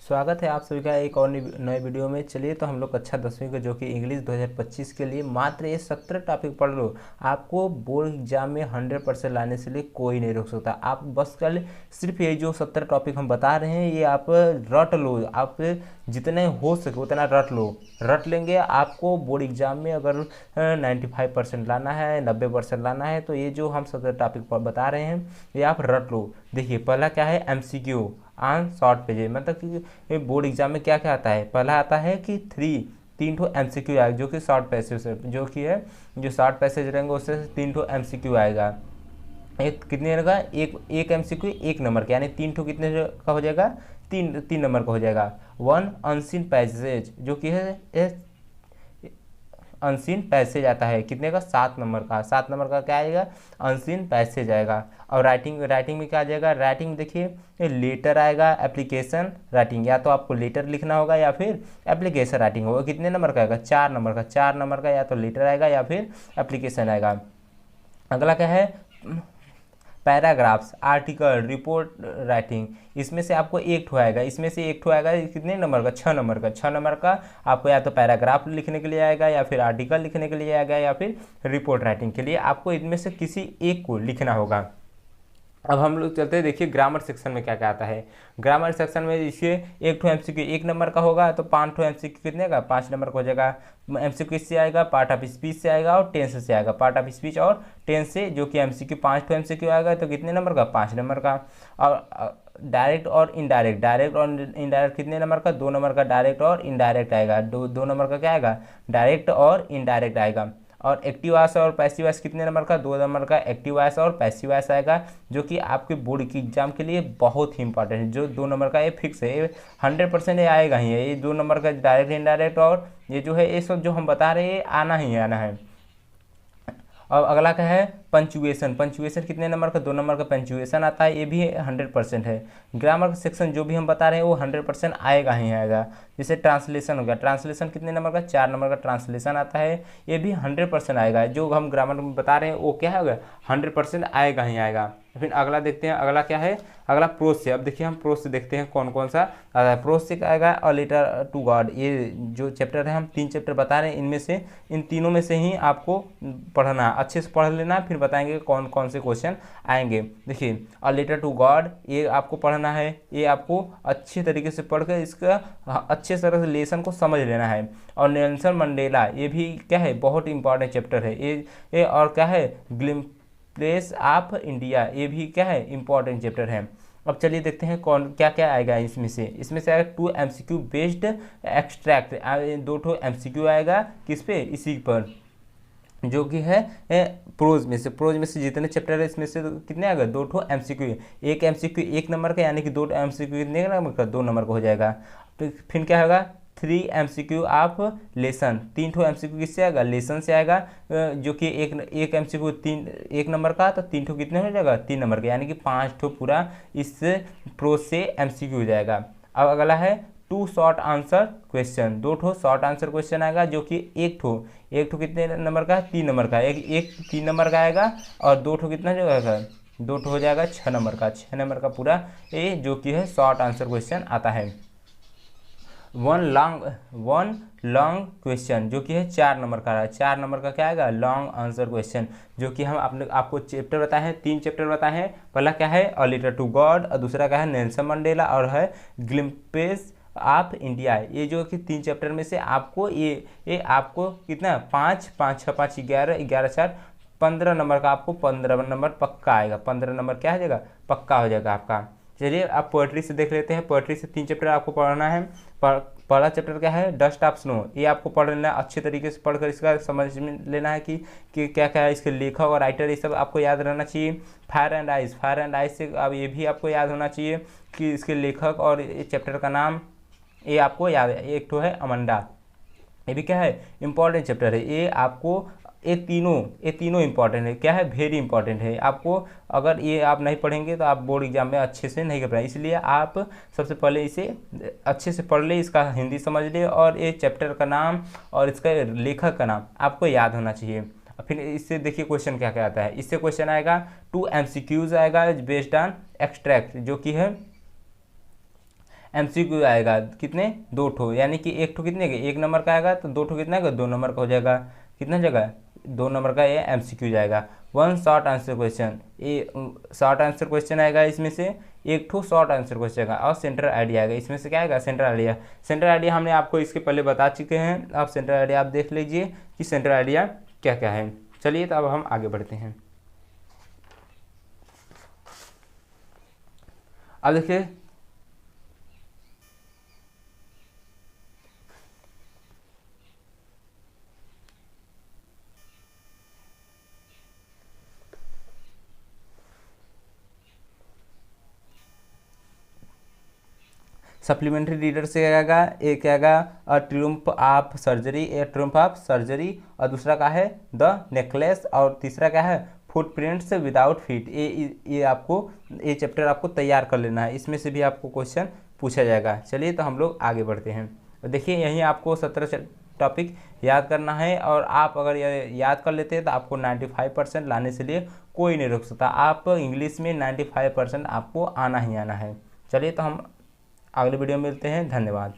स्वागत है आप सभी का एक और नए वीडियो में। चलिए तो हम लोग कक्षा 10वीं का जो कि इंग्लिश 2025 के लिए मात्र ये 17 टॉपिक पढ़ लो। आपको बोर्ड एग्जाम में 100% लाने से लिए कोई नहीं रोक सकता। आप बस कल सिर्फ ये जो 17 टॉपिक हम बता रहे हैं ये आप रट लो। आप जितने हो सके उतना रट लो। रट लेंगे आपको बोर्ड एग्जाम में अगर 95% लाना है, 90% लाना है, तो ये जो हम 17 टॉपिक बता रहे हैं ये आप रट लो। देखिए पहला क्या है, MCQ ऑन शॉर्ट पेजेस। मतलब कि बोर्ड एग्जाम में क्या क्या आता है। पहला आता है कि तीन ठो MCQ आएगा जो कि शॉर्ट पैसेज है, जो कि है जो शॉर्ट पैसेज रहेंगे उससे 3 ठो MCQ आएगा। एक कितने रहेगा, एक MCQ 1 नंबर का, यानी 3 ठो कितने का हो जाएगा, तीन नंबर का हो जाएगा। वन अनसीन पैसेज जो कि है अनसीन पैसेज आता है, कितने का, 7 नंबर का। 7 नंबर का क्या आएगा, अनसीन पैसेज आएगा। और राइटिंग में क्या आ जाएगा, राइटिंग देखिए लेटर आएगा, एप्लीकेशन राइटिंग, या तो आपको लेटर लिखना होगा या फिर एप्लीकेशन राइटिंग होगा। कितने नंबर का आएगा, 4 नंबर का। 4 नंबर का या तो लेटर आएगा या फिर एप्लीकेशन आएगा। अगला क्या है, पैराग्राफ्स, आर्टिकल, रिपोर्ट राइटिंग। इसमें से आपको एक ठो आएगा, इसमें से एक ठो आएगा कितने नंबर का, 6 नंबर का। 6 नंबर का आपको या तो पैराग्राफ लिखने के लिए आएगा या फिर आर्टिकल लिखने के लिए आएगा या फिर रिपोर्ट राइटिंग के लिए। आपको इनमें से किसी एक को लिखना होगा। अब हम लोग चलते हैं, देखिए ग्रामर सेक्शन में क्या क्या आता है। ग्रामर सेक्शन में इसके एक ठो MCQ 1 नंबर का होगा, तो 5 ठो MCQ कितने का, 5 नंबर का हो जाएगा। MCQ इससे आएगा, पार्ट ऑफ स्पीच से आएगा और टेंस से आएगा। पार्ट ऑफ स्पीच और टेंस से जो कि MCQ 5 ठो MCQ आएगा, तो कितने नंबर का, 5 नंबर का। और डायरेक्ट और इनडायरेक्ट, डायरेक्ट और इनडायरेक्ट कितने नंबर का, 2 नंबर का डायरेक्ट और इनडायरेक्ट आएगा। दो नंबर का क्या आएगा, डायरेक्ट और इनडायरेक्ट आएगा। और एक्टिव वॉइस और पैसिव वॉइस कितने नंबर का, 2 नंबर का एक्टिव वॉइस और पैसिव वॉइस आएगा, जो कि आपके बोर्ड की एग्जाम के लिए बहुत ही इंपॉर्टेंट है। जो 2 नंबर का ये फिक्स है, ये 100% ये आएगा ही है। ये 2 नंबर का डायरेक्ट इनडायरेक्ट और ये जो है, ये सब जो हम बता रहे हैं आना ही आना है। और अगला क्या है, पंचुएशन। पंचुएशन कितने नंबर का, 2 नंबर का पंचुएशन आता है, ये भी 100% है। ग्रामर का सेक्शन जो भी हम बता रहे हैं वो 100% आएगा ही आएगा। जैसे ट्रांसलेशन हो गया, ट्रांसलेशन कितने नंबर का, 4 नंबर का ट्रांसलेशन आता है, ये भी 100% आएगा। जो हम ग्रामर में बता रहे हैं वो क्या होगा, 100% आएगा ही आएगा। फिर अगला देखते हैं, अगला क्या है, अगला प्रोज से। अब देखिए हम प्रोज से देखते हैं कौन कौन सा आता है। प्रोज से क्या आएगा, अ लेटर टू गॉड। ये जो चैप्टर है, हम 3 चैप्टर बता रहे हैं, इनमें से इन तीनों में से ही आपको पढ़ना, अच्छे से पढ़ लेना, फिर बताएंगे कौन कौन से क्वेश्चन आएंगे। देखिए अ लेटर टू गॉड ये आपको पढ़ना है, ये आपको अच्छे तरीके से पढ़कर इसका अच्छे तरह से लेसन को समझ लेना है। और नेल्सन मंडेला ये भी क्या है, बहुत इंपॉर्टेंट चैप्टर है ये। और क्या है, ग्लिम्प्स ऑफ इंडिया, ये भी क्या है, इंपॉर्टेंट चैप्टर है। अब चलिए देखते हैं कौन क्या क्या आएगा इसमें से आएगा 2 MCQ बेस्ड एक्सट्रैक्ट, 2 ठो MCQ आएगा किस पे, इसी पर, जो कि है प्रोज में से। प्रोज में से जितने चैप्टर है इसमें से तो कितने आएगा, 2 ठो MCQ। एक MCQ 1 नंबर का, यानी कि 2 MCQ कितने नंबर का, 2 नंबर का हो जाएगा। तो फिर क्या होगा, 3 MCQ ऑफ लेसन। 3 ठो MCQ किससे आएगा, लेसन से आएगा, जो कि एक MCQ 1 नंबर का, तो 3 ठो कितने हो जाएगा, 3 नंबर का, यानी कि 5 ठो पूरा इस प्रोज से MCQ हो जाएगा। अब अगला है 2 शॉर्ट आंसर क्वेश्चन। 2 ठो शॉर्ट आंसर क्वेश्चन आएगा, जो कि एक ठो कितने नंबर का है, 3 नंबर का। एक 3 नंबर का आएगा और 2 ठो कितना जो आएगा, 2 ठो हो जाएगा 6 नंबर का। 6 नंबर का पूरा ये जो कि है शॉर्ट आंसर क्वेश्चन आता है। वन लॉन्ग क्वेश्चन जो कि है 4 नंबर का है। 4 नंबर का क्या आएगा, लॉन्ग आंसर क्वेश्चन, जो कि हम आपको चैप्टर बताए हैं, 3 चैप्टर बताए हैं। पहला क्या है, अ लेटर टू गॉड, और दूसरा क्या है, नेल्सन मंडेला, और है ग्लिम्प्स ऑफ इंडिया। ये जो कि 3 चैप्टर में से आपको ये आपको कितना, 5 5 6 5 11 11 4 15 नंबर का, आपको 15 नंबर पक्का आएगा। 15 नंबर क्या हो जाएगा, पक्का हो जाएगा आपका। चलिए आप पोएट्री से देख लेते हैं। पोएट्री से 3 चैप्टर आपको पढ़ना है। पहला चैप्टर क्या है, डस्ट ऑफ स्नो। ये आपको पढ़ लेना है, अच्छे तरीके से पढ़कर इसका समझ लेना है कि क्या क्या है, इसके लेखक और राइटर, ये सब आपको याद रहना चाहिए। Fire and ice, fire and ice से अब ये भी आपको याद होना चाहिए कि इसके लेखक और इस चैप्टर का नाम, ये आपको याद है। एक तो है अमंडा, ये भी क्या है, इंपॉर्टेंट चैप्टर है। ये आपको ये तीनों इंपॉर्टेंट है, क्या है, वेरी इंपॉर्टेंट है। आपको अगर ये आप नहीं पढ़ेंगे तो आप बोर्ड एग्जाम में अच्छे से नहीं कर पाएंगे। इसलिए आप सबसे पहले इसे अच्छे से पढ़ ले, इसका हिंदी समझ ले, और ये चैप्टर का नाम और इसका लेखक का नाम आपको याद होना चाहिए। फिर इससे देखिए क्वेश्चन क्या क्या आता है। इससे क्वेश्चन आएगा 2 MCQs आएगा बेस्ड ऑन एक्सट्रैक्ट, जो कि है MCQ आएगा कितने, 2 ठो, यानी कि 1 ठो कितने के, 1 नंबर का आएगा, तो 2 ठो कितना का, 2 नंबर का हो जाएगा, कितना जगह, 2 नंबर का ये MCQ जाएगा। 1 शॉर्ट आंसर क्वेश्चन, ये शॉर्ट आंसर क्वेश्चन आएगा, इसमें से 1 ठो शॉर्ट आंसर क्वेश्चन आएगा, और सेंटर आइडिया आएगा, इसमें से क्या आएगा, सेंटर आइडिया। सेंटर आइडिया हमने आपको इसके पहले बता चुके हैं, आप सेंटर आइडिया आप देख लीजिए कि सेंटर आइडिया क्या क्या है। चलिए तो अब हम आगे बढ़ते हैं। अब देखिए सप्लीमेंट्री रीडर से क्या आएगा, एक क्या आएगा, a triumph of surgery, a triumph of surgery, और दूसरा क्या है, द नेकलेस, और तीसरा क्या है, फुटप्रिंट्स विदाउट फीट। ये आपको, ये चैप्टर आपको तैयार कर लेना है, इसमें से भी आपको क्वेश्चन पूछा जाएगा। चलिए तो हम लोग आगे बढ़ते हैं। देखिए यहीं आपको 17 टॉपिक याद करना है, और आप अगर ये याद कर लेते हैं तो आपको 95% लाने से लिए कोई नहीं रोक सकता। आप इंग्लिश में 95% आपको आना ही आना है। चलिए तो हम अगले वीडियो में मिलते हैं, धन्यवाद।